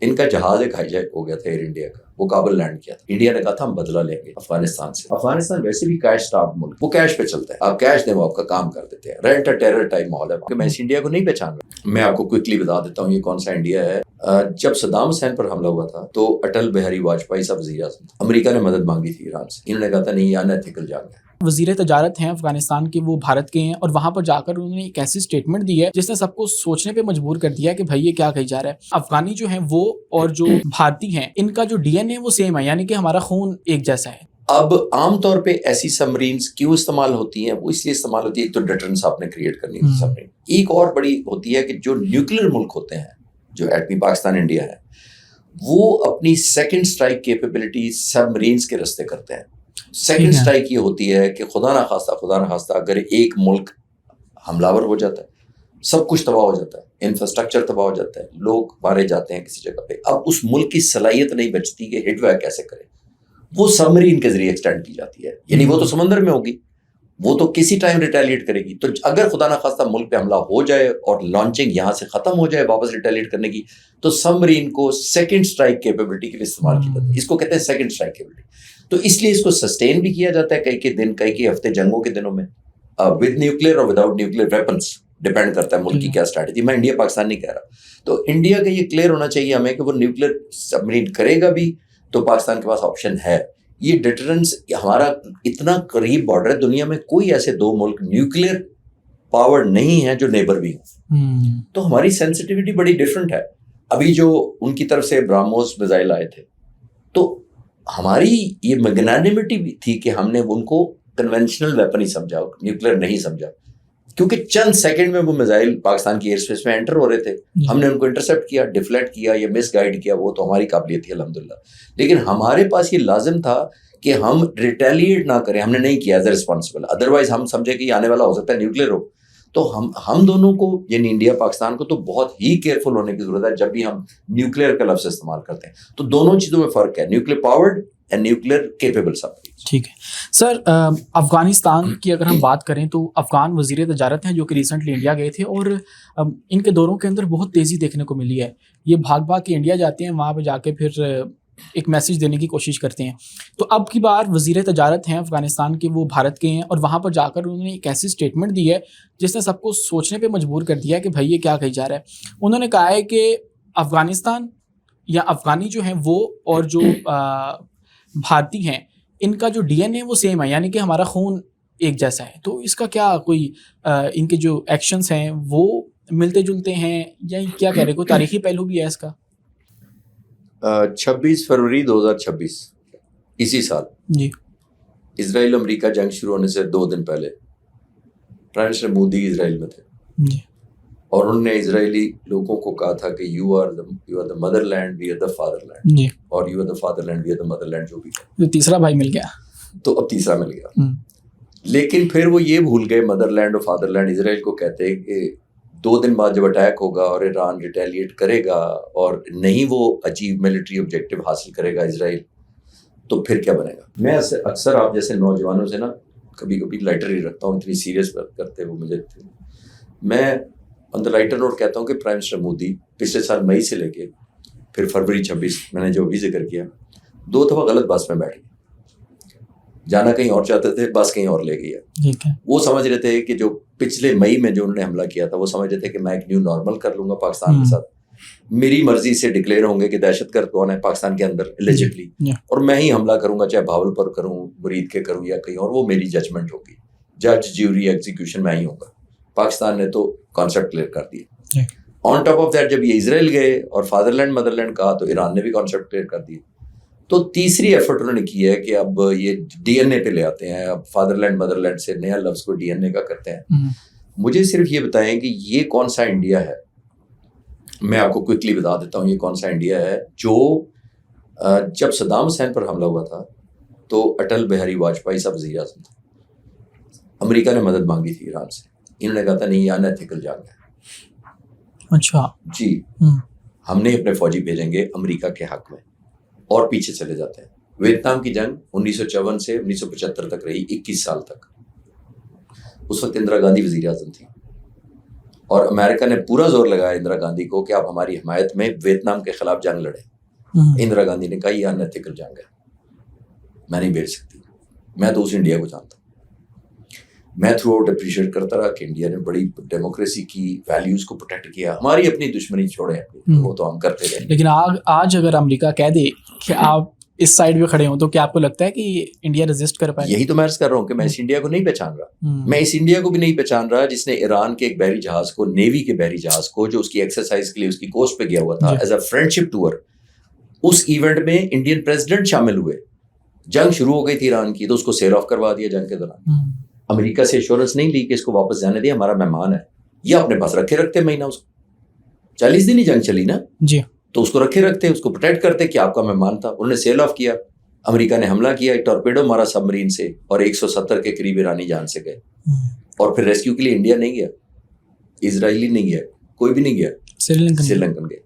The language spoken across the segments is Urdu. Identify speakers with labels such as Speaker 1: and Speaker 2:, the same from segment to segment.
Speaker 1: ان کا جہاز ایک ہائی جیک ہو گیا تھا ایئر انڈیا کا, وہ کابل لینڈ کیا تھا. انڈیا نے کہا تھا ہم بدلہ لیں گے افغانستان سے. افغانستان ویسے بھی کیش اسٹارٹ ملک, وہ کیش پہ چلتا ہے, آپ کیش دیں وہ آپ کا کام کر دیتے ہیں. رینٹ ٹیرر ٹائپ ماحول ہے. میں اس انڈیا کو نہیں پہچان رہا. میں آپ کو کوئکلی بتا دیتا ہوں یہ کون سا انڈیا ہے. جب صدام حسین پر حملہ ہوا تھا تو اٹل بہاری واجپئی صاحب وزیر اعظم تھے. امریکہ نے مدد مانگی تھی ایران سے. انہوں نے کہا تھا نہیں یہ انیتھیکل جنگ ہے.
Speaker 2: وزیر تجارت ہیں افغانستان کے, وہ بھارت کے ہیں, اور وہاں پر جا کر انہوں نے ایک ایسی سٹیٹمنٹ دی ہے جس نے سب کو سوچنے پہ مجبور کر دیا کہ بھائی یہ کیا کہی جا رہا ہے. افغانی جو ہیں وہ اور جو بھارتی ہیں ان کا جو ڈی این اے وہ سیم ہے, یعنی کہ ہمارا خون ایک جیسا ہے.
Speaker 1: اب عام طور پہ ایسی سبمرینز کیوں استعمال ہوتی ہیں؟ وہ اس لیے استعمال ہوتی ہے, ایک تو ڈیٹرنس آپ نے کریٹ کرنی ہے سبمرین. ایک اور بڑی ہوتی ہے کہ جو نیوکلیر ملک ہوتے ہیں, جو ایٹمی پاکستان انڈیا ہے, وہ اپنی سیکنڈ اسٹرائک کیپیبلٹی سبمرینز کے راستے کرتے ہیں. سیکنڈ اسٹرائک یہ ہوتی ہے کہ خدا نہ خواستہ اگر ایک ملک حملہ ور ہو جاتا ہے, سب کچھ تباہ ہو جاتا ہے, انفراسٹرکچر تباہ ہو جاتا ہے, لوگ مارے جاتے ہیں کسی جگہ پہ. اب اس ملک کی صلاحیت نہیں بچتی کہ ہٹ بیک کیسے کرے, وہ سبمرین کے ذریعے ایکسٹینڈ کی جاتی ہے. یعنی وہ تو سمندر میں ہوگی, وہ تو کسی ٹائم ریٹیلیٹ کرے گی. تو اگر خدا نہ خواستہ ملک پہ حملہ ہو جائے اور لانچنگ یہاں سے ختم ہو جائے واپس ریٹیلیٹ کرنے کی, تو سبمرین کو سیکنڈ اسٹرائک کیپیبلٹی کے لیے استعمال کی جاتی ہے. اس کو کہتے ہیں سیکنڈ اسٹرائک کیپیبلٹی. تو اس لیے اس کو سسٹین بھی کیا جاتا ہے کئی کے دن, کئی ہفتے جنگوں کے دنوں میں, ود نیوکلیر اور وداؤٹ نیوکلیر ویپنس, ڈپینڈ کرتا ہے ملک کی کیا اسٹریٹجی. میں انڈیا پاکستان نہیں کہہ رہا. تو انڈیا کا یہ کلیئر ہونا چاہیے ہمیں کہ وہ نیوکلیر سبمرین کرے گا بھی تو پاکستان کے پاس آپشن ہے. یہ ڈیٹرنس ہمارا اتنا قریب بارڈر ہے, دنیا میں کوئی ایسے دو ملک نیوکلیر پاور نہیں ہے جو نیبر بھی ہوں. تو ہماری سینسٹیوٹی بڑی ڈفرینٹ ہے. ابھی جو ان کی طرف سے براموس میزائل آئے تھے, تو ہماری یہ میگنانیمٹی بھی تھی کہ ہم نے ان کو کنونشنل ویپن ہی سمجھا, نیوکلیر نہیں سمجھا, کیونکہ چند سیکنڈ میں وہ میزائل پاکستان کی ایئر اسپیس میں انٹر ہو رہے تھے. ہم نے ان کو انٹرسپٹ کیا, ڈیفلیکٹ کیا یا مس گائیڈ کیا, وہ تو ہماری قابلیت تھی الحمدللہ. لیکن ہمارے پاس یہ لازم تھا کہ ہم ریٹیلیٹ نہ کریں. ہم نے نہیں کیا ایز اے ریسپانسبل, ادروائز ہم سمجھے کہ یہ آنے والا ہو سکتا ہے نیوکلیر ہو. تو ہم دونوں کو, یعنی انڈیا پاکستان کو, تو بہت ہی کیئرفل ہونے کی ضرورت ہے جب بھی ہم نیوکلیر کا لفظ استعمال کرتے ہیں. تو دونوں چیزوں میں فرق ہے, nuclear powered and nuclear capable sub.
Speaker 2: ٹھیک ہے سر, افغانستان کی اگر ہم بات کریں تو افغان وزیر تجارت ہیں جو کہ ریسنٹلی انڈیا گئے تھے, اور ان کے دوروں کے اندر بہت تیزی دیکھنے کو ملی ہے. یہ بھاگ بھاگ کے انڈیا جاتے ہیں, وہاں پہ جا کے پھر ایک میسج دینے کی کوشش کرتے ہیں. تو اب کی بار وزیر تجارت ہیں افغانستان کے, وہ بھارت کے ہیں, اور وہاں پر جا کر انہوں نے ایک ایسی سٹیٹمنٹ دی ہے جس نے سب کو سوچنے پہ مجبور کر دیا کہ بھائی یہ کیا کہی جا رہا ہے. انہوں نے کہا ہے کہ افغانستان یا افغانی جو ہیں وہ اور جو بھارتی ہیں ان کا جو ڈی این اے وہ سیم ہے, یعنی کہ ہمارا خون ایک جیسا ہے. تو اس کا کیا کوئی ان کے جو ایکشنز ہیں وہ ملتے جلتے ہیں, یا کیا کہہ رہے, کوئی تاریخی پہلو بھی ہے اس کا؟
Speaker 1: 26 فروری 2026 اسی سال
Speaker 2: جی,
Speaker 1: اسرائیل امریکہ جنگ شروع ہونے سے 2 دن پہلے پرائم منسٹر مودی اسرائیل میں تھے.
Speaker 2: جی,
Speaker 1: اور انہوں نے اسرائیلی لوگوں کو کہا تھا کہ you are the motherland, we are the fatherland.
Speaker 2: جی,
Speaker 1: اور you are the fatherland, we are the motherland, جو بھی ہے.
Speaker 2: تیسرا بھائی مل گیا,
Speaker 1: تو اب تیسرا مل گیا. لیکن پھر وہ یہ بھول گئے, مدر لینڈ اور فادر لینڈ اسرائیل کو کہتے ہیں کہ 2 دن بعد جب اٹیک ہوگا اور ایران ریٹیلیٹ کرے گا اور نہیں وہ اچیو ملٹری آبجیکٹیو حاصل کرے گا اسرائیل, تو پھر کیا بنے گا. میں اکثر آپ جیسے نوجوانوں سے نا کبھی کبھی لائٹر ہی رکھتا ہوں, اتنی سیریس کرتے وہ مجھے. میں آن دا لائٹر نوٹ کہتا ہوں کہ پرائم منسٹر مودی پچھلے سال مئی سے لے کے پھر فروری 26 میں نے جو بھی ذکر کیا, 2 دفعہ غلط بس میں بیٹھ گئے. جانا کہیں اور چاہتے تھے, بس کہیں اور لے گئی. وہ سمجھ رہے تھے کہ جو پچھلے مئی میں جو انہوں نے حملہ کیا تھا, وہ سمجھ رہے تھے کہ میں ایک نیو نارمل کر لوں گا پاکستان کے ساتھ, میری مرضی سے ڈکلیئر ہوں گے کہ دہشت گرد کون ہے پاکستان کے اندر ایلیجبلی, اور میں ہی حملہ کروں گا, چاہے بھاولپور کروں, مرید کے کروں یا کہیں اور, وہ میری ججمنٹ ہوگی. جج, جیوری, ایگزیکیوشن میں ہی ہوں گا. پاکستان نے تو کانسیپٹ کلیئر کر دیا. آن ٹاپ آف دیٹ جب یہ اسرائیل گئے اور فادر لینڈ مدر لینڈ کہا, تو ایران نے بھی کانسیپٹ کلیئر کر دیا. تو تیسری ایفرٹ انہوں نے کی ہے کہ اب یہ ڈی این اے پہ لے آتے ہیں. اب فادر لینڈ مدر لینڈ سے نیا لفظ کو ڈی این اے کا کرتے ہیں. مجھے صرف یہ بتائیں کہ یہ کون سا انڈیا ہے. میں آپ کو کوئکلی بتا دیتا ہوں یہ کون سا انڈیا ہے جو جب صدام حسین پر حملہ ہوا تھا تو اٹل بہاری واجپئی صاحب وزیر اعظم تھے. امریکہ نے مدد مانگی تھی ایران سے. انہوں نے کہا تھا نہیں یہ انیتھیکل جنگ ہے.
Speaker 2: اچھا
Speaker 1: جی, ہم نے اپنے فوجی بھیجیں گے امریکہ کے حق میں, اور پیچھے چلے جاتے ہیں. ویتنام کی جنگ 1954 سے 1975 تک رہی, 21 سال تک. اس وقت اندرا گاندھی وزیر اعظم تھی. اور امریکہ نے پورا زور لگایا اندرا گاندھی کو کہ آپ ہماری حمایت میں ویتنام کے خلاف جنگ لڑیں. اندرا گاندھی نے کہا یہ انیتھیکل جنگ ہے, میں نہیں بھیج سکتی. میں تو اس انڈیا کو جانتا ہوں. میں تھرو آؤٹ اپریشیٹ کرتا رہا کہ انڈیا نے بڑی ڈیموکریسی کی ویلیوز کو پروٹیکٹ کیا. ہماری اپنی دشمنی چھوڑیں, وہ تو ہم کرتے رہے.
Speaker 2: لیکن آج اگر امریکہ کہہ دے کہ آپ اس سائڈ پہ کھڑے ہوں تو کیا آپ کو لگتا ہے کہ انڈیا ریزسٹ کر پائے؟
Speaker 1: یہی تو میں عرض کر رہا ہوں کہ میں اس انڈیا کو نہیں پہچان رہا. میں اس انڈیا کو بھی نہیں پہچان رہا جس نے ایران کے ایک بحری جہاز کو, نیوی کے بحری جہاز کو, جو اس کی ایکسرسائز کے لیے اس کی کوسٹ پہ گیا ہوا تھا as a friendship tour, اس ایونٹ میں انڈین پریزیڈنٹ شامل ہوئے. جنگ شروع ہو گئی تھی ایران کی, تو اس کو سیل آف کروا دیا جنگ کے دوران. امریکہ سے ایشورنس نہیں لی کہ اس کو واپس جانے دیا, ہمارا مہمان ہے. یہ اپنے پاس رکھتے مہینہ, اس کو 40 دن ہی جنگ چلی نا
Speaker 2: جی,
Speaker 1: تو اس کو رکھتے, اس کو پروٹیکٹ کرتے کہ آپ کا مہمان تھا. انہوں نے سیل آف کیا. امریکہ نے حملہ کیا, ایک ٹورپیڈو مارا سب مرین سے, اور 170 کے قریب ایرانی جان سے گئے. اور پھر ریسکیو کے لیے انڈیا نہیں گیا, اسرائیلی نہیں گیا, کوئی بھی نہیں گیا, سری لنکن گئے.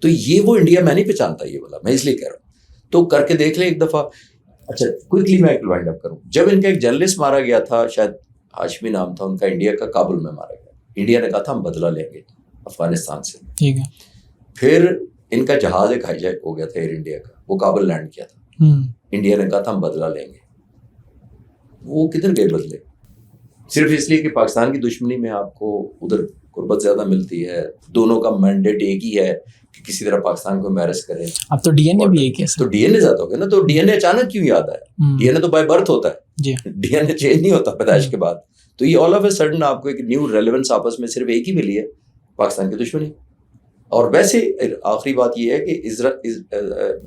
Speaker 1: تو یہ وہ انڈیا میں نہیں پہچانتا یہ والا, میں اس لیے کہہ رہا ہوں. تو کر کے دیکھ لیں ایک دفعہ. اچھا کوئکلی میں ایک وائنڈ اپ کروں. جب ان کا ایک جرنلسٹ مارا گیا تھا, شاید ہاشمی نام تھا ان کا, انڈیا کا, کابل میں مارا گیا. انڈیا نے کہا تھا ہم بدلہ لیں گے افغانستان سے.
Speaker 2: ٹھیک ہے.
Speaker 1: پھر ان کا جہاز ایک ہائی جیک ہو گیا تھا ایئر انڈیا کا, وہ کابل لینڈ کیا تھا. انڈیا نے کہا تھا ہم بدلہ لیں گے. وہ کدھر گئے بدلے؟ صرف اس لیے کہ پاکستان کی دشمنی میں آپ کو ادھر قربت زیادہ ملتی ہے. دونوں کا مینڈیٹ ایک ہی ہے کہ کسی طرح پاکستان کو ایمبیرس کریں.
Speaker 2: اب تو ڈی این اے بھی ایک ہے,
Speaker 1: تو ڈی این اے زیادہ ہو گیا نا. تو ڈی این اے اچانک کیوں یاد آیا؟ ڈی این اے تو بائی برتھ ہوتا ہے, ڈی این اے چینج نہیں ہوتا پیدائش کے بعد. تو یہ آل آف اے سڈن آپ کو ایک نیو ریلیونس آپس میں صرف ایک ہی ملی ہے, پاکستان کی دشمنی. اور ویسے آخری بات یہ ہے کہ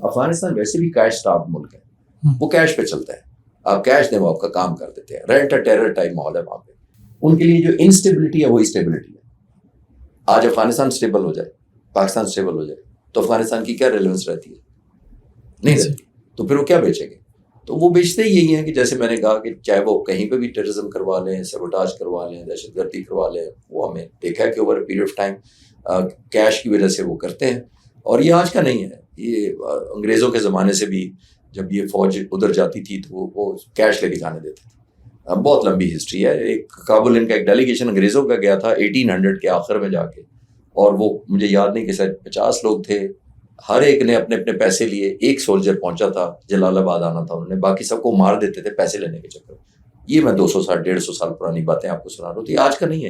Speaker 1: افغانستان ویسے بھی کیش اسٹارٹ ملک ہے, وہ کیش پہ چلتا ہے. آپ کیش دیں وہ آپ کا کام کر دیتے ہیں. رینٹ ٹیرر ٹائپ ماحول ہے وہاں پہ. ان کے لیے جو انسٹیبلٹی ہے وہ اسٹیبلٹی ہے. آج افغانستان اسٹیبل ہو جائے, پاکستان اسٹیبل ہو جائے, تو افغانستان کی کیا ریلیونس رہتی ہے؟ نہیں رہتی. تو پھر وہ کیا بیچیں گے؟ تو وہ بیچتے ہی یہی ہیں کہ جیسے میں نے کہا کہ چاہے وہ کہیں پہ بھی ٹیررزم کروا لیں, سیبوٹاج کروا لیں, دہشت گردی کروا لیں, وہ ہمیں دیکھا ہے کہ over a period of time cash کی وجہ سے وہ کرتے ہیں. اور یہ آج کا نہیں ہے, یہ انگریزوں کے زمانے سے بھی جب یہ فوج ادھر جاتی تھی تو وہ کیش لے کے جانے دیتے تھے. بہت لمبی ہسٹری ہے. ایک کابل ان کا ایک ڈیلیگیشن انگریزوں کا گیا تھا 1800 کے آخر میں جا کے, اور وہ مجھے یاد نہیں کہ شاید 50 لوگ تھے, ہر ایک نے اپنے اپنے پیسے لیے. ایک سولجر پہنچا تھا, جلال آباد آنا تھا انہوں نے, باقی سب کو مار دیتے تھے پیسے لینے کے چکر. یہ میں 200 سال 150 سال پرانی باتیں آپ کو سنا رہا ہوں. آج کا نہیں ہے.